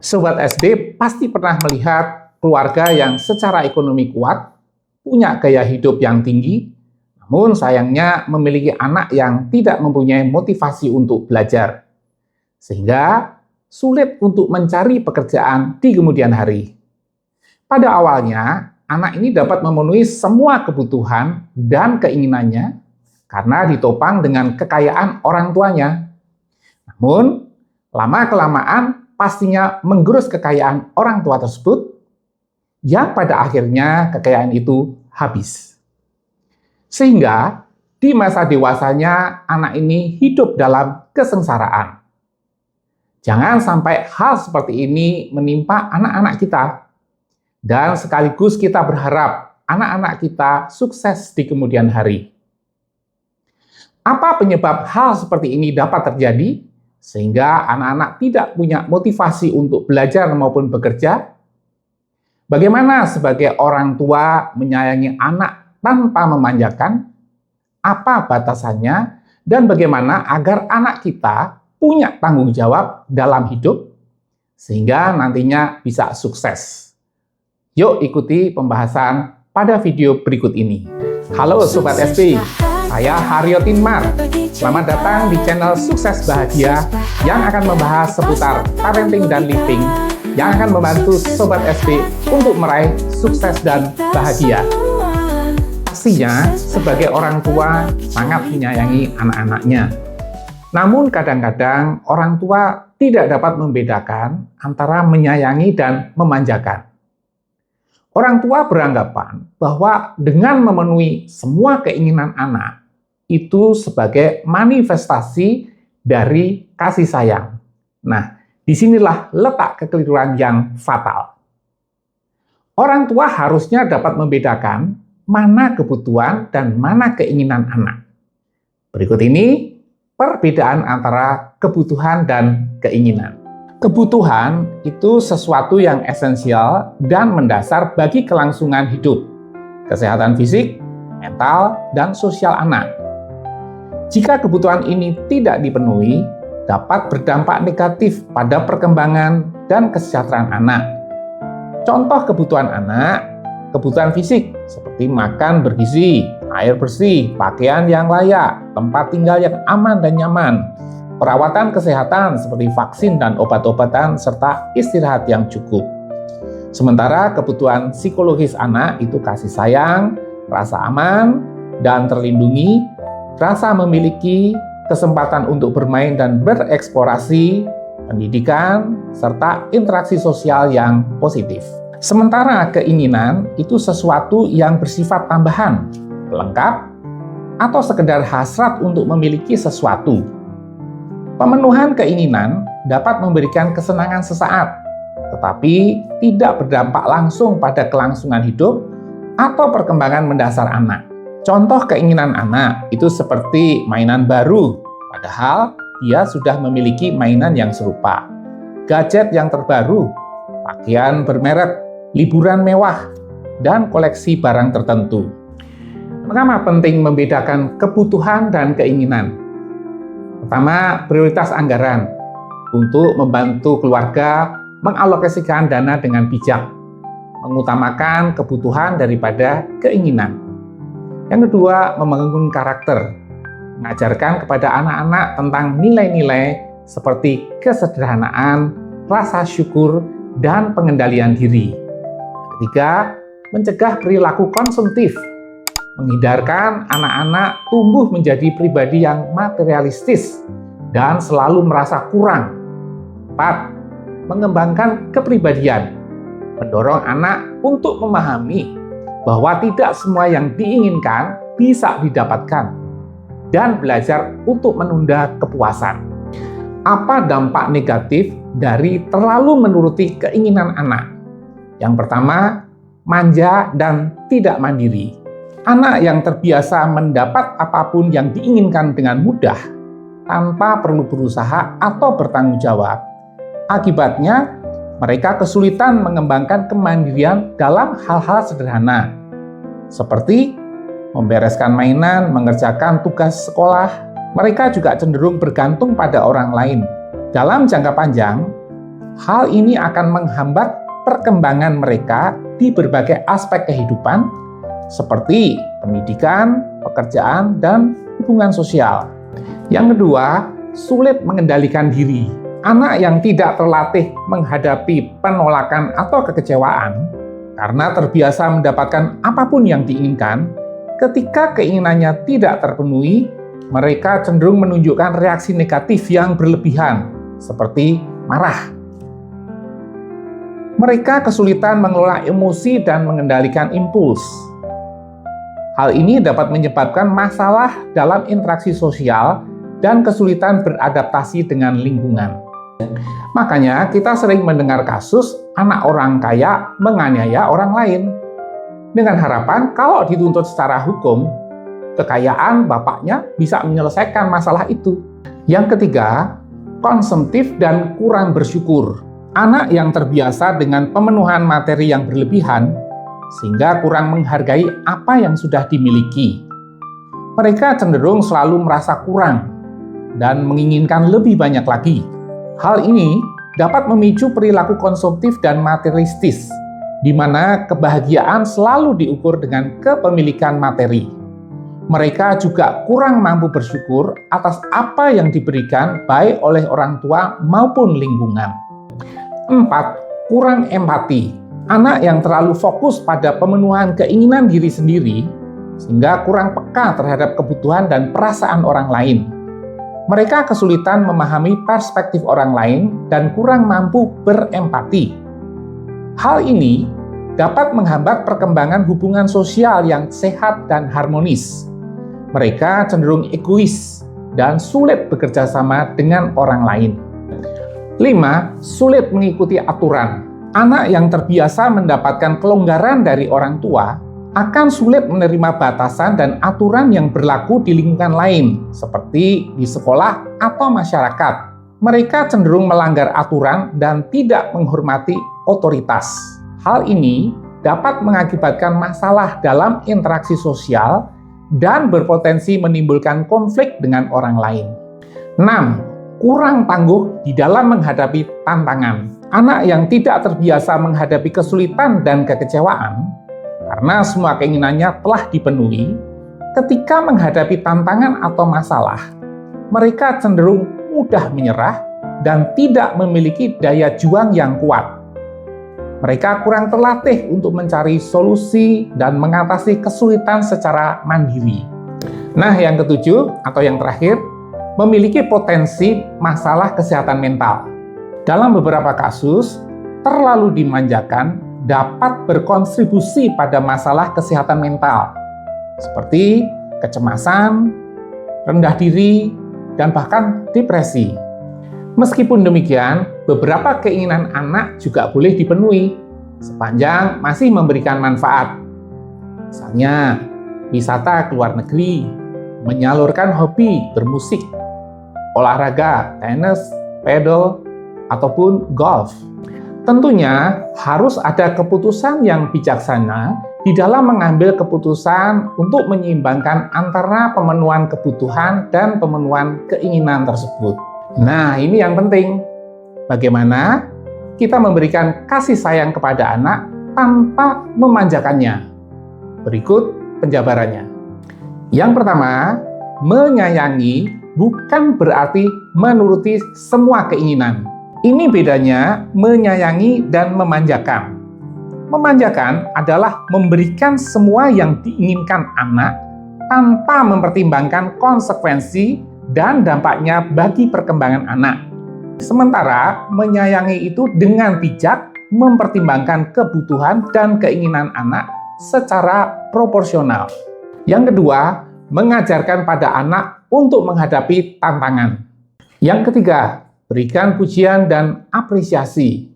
Sobat SD pasti pernah melihat keluarga yang secara ekonomi kuat, punya gaya hidup yang tinggi, namun sayangnya memiliki anak yang tidak mempunyai motivasi untuk belajar, sehingga sulit untuk mencari pekerjaan di kemudian hari. Pada awalnya, anak ini dapat memenuhi semua kebutuhan dan keinginannya karena ditopang dengan kekayaan orang tuanya. Namun, lama-kelamaan pastinya menggerus kekayaan orang tua tersebut, yang pada akhirnya kekayaan itu habis. Sehingga di masa dewasanya anak ini hidup dalam kesengsaraan. Jangan sampai hal seperti ini menimpa anak-anak kita. Dan sekaligus kita berharap anak-anak kita sukses di kemudian hari. Apa penyebab hal seperti ini dapat terjadi? Sehingga anak-anak tidak punya motivasi untuk belajar maupun bekerja? Bagaimana sebagai orang tua menyayangi anak tanpa memanjakan? Apa batasannya? Dan bagaimana agar anak kita punya tanggung jawab dalam hidup sehingga nantinya bisa sukses? Yuk ikuti pembahasan pada video berikut ini. Halo Sobat SP, saya Haryo Tinmar. Selamat datang di channel Sukses Bahagia yang akan membahas seputar parenting dan living yang akan membantu Sobat SP untuk meraih sukses dan bahagia. Pastinya sebagai orang tua sangat menyayangi anak-anaknya. Namun kadang-kadang orang tua tidak dapat membedakan antara menyayangi dan memanjakan. Orang tua beranggapan bahwa dengan memenuhi semua keinginan anak itu sebagai manifestasi dari kasih sayang. Nah, disinilah letak kekeliruan yang fatal. Orang tua harusnya dapat membedakan mana kebutuhan dan mana keinginan anak. Berikut ini perbedaan antara kebutuhan dan keinginan. Kebutuhan itu sesuatu yang esensial dan mendasar bagi kelangsungan hidup, kesehatan fisik, mental, dan sosial anak. Jika kebutuhan ini tidak dipenuhi, dapat berdampak negatif pada perkembangan dan kesejahteraan anak. Contoh kebutuhan anak, kebutuhan fisik seperti makan bergizi, air bersih, pakaian yang layak, tempat tinggal yang aman dan nyaman, perawatan kesehatan seperti vaksin dan obat-obatan, serta istirahat yang cukup. Sementara kebutuhan psikologis anak itu kasih sayang, rasa aman dan terlindungi, rasa memiliki kesempatan untuk bermain dan bereksplorasi, pendidikan, serta interaksi sosial yang positif. Sementara keinginan itu sesuatu yang bersifat tambahan, pelengkap, atau sekedar hasrat untuk memiliki sesuatu. Pemenuhan keinginan dapat memberikan kesenangan sesaat, tetapi tidak berdampak langsung pada kelangsungan hidup atau perkembangan mendasar anak. Contoh keinginan anak itu seperti mainan baru, padahal dia sudah memiliki mainan yang serupa, gadget yang terbaru, pakaian bermerek, liburan mewah, dan koleksi barang tertentu. Mengapa penting membedakan kebutuhan dan keinginan? Pertama, prioritas anggaran untuk membantu keluarga mengalokasikan dana dengan bijak, mengutamakan kebutuhan daripada keinginan. Yang kedua, membangun karakter, mengajarkan kepada anak-anak tentang nilai-nilai seperti kesederhanaan, rasa syukur, dan pengendalian diri. Ketiga, mencegah perilaku konsumtif, menghindarkan anak-anak tumbuh menjadi pribadi yang materialistis dan selalu merasa kurang. 4. Mengembangkan kepribadian, mendorong anak untuk memahami bahwa tidak semua yang diinginkan bisa didapatkan, dan belajar untuk menunda kepuasan. Apa dampak negatif dari terlalu menuruti keinginan anak? Yang pertama, manja dan tidak mandiri. Anak yang terbiasa mendapat apapun yang diinginkan dengan mudah, tanpa perlu berusaha atau bertanggung jawab. Akibatnya, mereka kesulitan mengembangkan kemandirian dalam hal-hal sederhana, seperti membereskan mainan, mengerjakan tugas sekolah. Mereka juga cenderung bergantung pada orang lain. Dalam jangka panjang, Hal ini akan menghambat perkembangan mereka di berbagai aspek kehidupan, seperti pendidikan, pekerjaan, dan hubungan sosial. Yang kedua, sulit mengendalikan diri. Anak yang tidak terlatih menghadapi penolakan atau kekecewaan karena terbiasa mendapatkan apapun yang diinginkan, ketika keinginannya tidak terpenuhi, mereka cenderung menunjukkan reaksi negatif yang berlebihan, seperti marah. Mereka kesulitan mengelola emosi dan mengendalikan impuls. Hal ini dapat menyebabkan masalah dalam interaksi sosial dan kesulitan beradaptasi dengan lingkungan. Makanya kita sering mendengar kasus anak orang kaya menganiaya orang lain. Dengan harapan kalau dituntut secara hukum, kekayaan bapaknya bisa menyelesaikan masalah itu. Yang ketiga, konsumtif dan kurang bersyukur. Anak yang terbiasa dengan pemenuhan materi yang berlebihan, sehingga kurang menghargai apa yang sudah dimiliki. Mereka cenderung selalu merasa kurang dan menginginkan lebih banyak lagi. Hal ini dapat memicu perilaku konsumtif dan materialistis, di mana kebahagiaan selalu diukur dengan kepemilikan materi. Mereka juga kurang mampu bersyukur atas apa yang diberikan baik oleh orang tua maupun lingkungan. 4. Kurang empati. Anak yang terlalu fokus pada pemenuhan keinginan diri sendiri, sehingga kurang peka terhadap kebutuhan dan perasaan orang lain. Mereka kesulitan memahami perspektif orang lain dan kurang mampu berempati. Hal ini dapat menghambat perkembangan hubungan sosial yang sehat dan harmonis. Mereka cenderung egois dan sulit bekerja sama dengan orang lain. 5. Sulit mengikuti aturan. Anak yang terbiasa mendapatkan kelonggaran dari orang tua akan sulit menerima batasan dan aturan yang berlaku di lingkungan lain, seperti di sekolah atau masyarakat. Mereka cenderung melanggar aturan dan tidak menghormati otoritas. Hal ini dapat mengakibatkan masalah dalam interaksi sosial dan berpotensi menimbulkan konflik dengan orang lain. 6. Kurang tangguh di dalam menghadapi tantangan. Anak yang tidak terbiasa menghadapi kesulitan dan kekecewaan, karena semua keinginannya telah dipenuhi, ketika menghadapi tantangan atau masalah, mereka cenderung mudah menyerah dan tidak memiliki daya juang yang kuat. Mereka kurang terlatih untuk mencari solusi dan mengatasi kesulitan secara mandiri. Nah, yang ketujuh atau yang terakhir, memiliki potensi masalah kesehatan mental. Dalam beberapa kasus, terlalu dimanjakan dapat berkontribusi pada masalah kesehatan mental, seperti kecemasan, rendah diri, dan bahkan depresi. Meskipun demikian, beberapa keinginan anak juga boleh dipenuhi, sepanjang masih memberikan manfaat. Misalnya, wisata ke luar negeri, menyalurkan hobi bermusik, olahraga, tenis, pedal, ataupun golf. Tentunya harus ada keputusan yang bijaksana di dalam mengambil keputusan untuk menyeimbangkan antara pemenuhan kebutuhan dan pemenuhan keinginan tersebut. Nah, ini yang penting. Bagaimana kita memberikan kasih sayang kepada anak tanpa memanjakannya. Berikut penjabarannya. Yang pertama, menyayangi bukan berarti menuruti semua keinginan. Ini bedanya menyayangi dan memanjakan. Memanjakan adalah memberikan semua yang diinginkan anak tanpa mempertimbangkan konsekuensi dan dampaknya bagi perkembangan anak. Sementara menyayangi itu dengan bijak mempertimbangkan kebutuhan dan keinginan anak secara proporsional. Yang kedua, mengajarkan pada anak untuk menghadapi tantangan. Yang ketiga, berikan pujian dan apresiasi.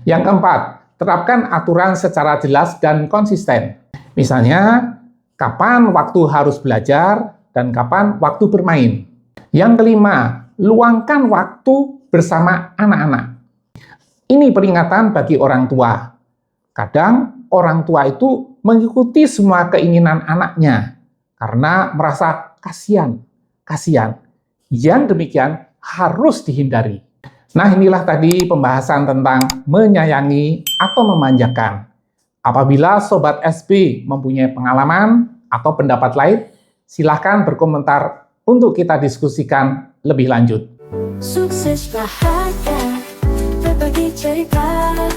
Yang keempat, terapkan aturan secara jelas dan konsisten. Misalnya, kapan waktu harus belajar dan kapan waktu bermain. Yang kelima, luangkan waktu bersama anak-anak. Ini peringatan bagi orang tua. Kadang orang tua itu mengikuti semua keinginan anaknya karena merasa kasihan. Yang demikian harus dihindari. Nah, inilah tadi pembahasan tentang menyayangi atau memanjakan. Apabila Sobat SB mempunyai pengalaman atau pendapat lain, silahkan berkomentar untuk kita diskusikan lebih lanjut. Sukses bahagia berbagi cerita.